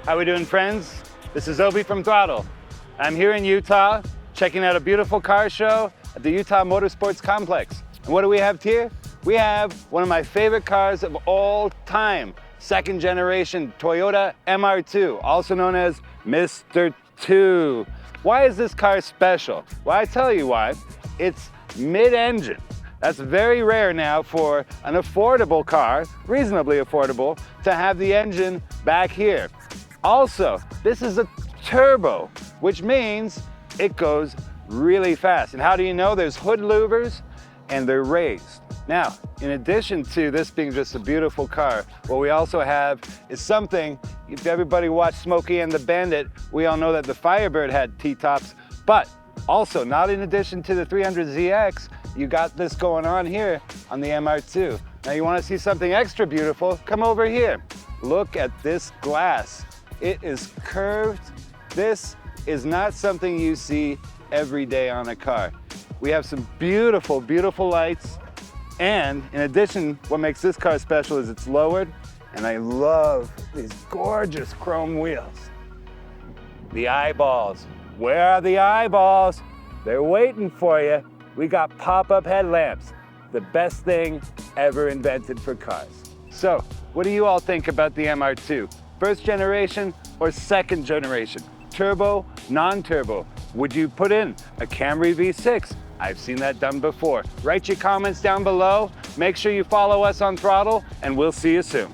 How we doing, friends? This is Obi from Throdle. I'm here in Utah, checking out a beautiful car show at the Utah Motorsports Complex. And what do we have here? We have one of my favorite cars of all time, second generation Toyota MR2, also known as Mr. 2. Why is this car special? Well, I tell you why. It's mid-engine. That's very rare now for an affordable car, reasonably affordable, to have the engine back here. Also, this is a turbo, which means it goes really fast. And how do you know? There's hood louvers and they're raised. Now, in addition to this being just a beautiful car, what we also have is something, if everybody watched Smokey and the Bandit, we all know that the Firebird had T-tops, but also, not in addition to the 300ZX, you got this going on here on the MR2. Now you want to see something extra beautiful? Come over here. Look at this glass. It is curved. This is not something you see every day on a car. We have some beautiful, beautiful lights. And in addition, what makes this car special is it's lowered. And I love these gorgeous chrome wheels. The eyeballs. Where are the eyeballs? They're waiting for you. We got pop-up headlamps. The best thing ever invented for cars. So, what do you all think about the MR2? First generation or second generation? Turbo, non-turbo? Would you put in a Camry V6? I've seen that done before. Write your comments down below. Make sure you follow us on Throdle, and we'll see you soon.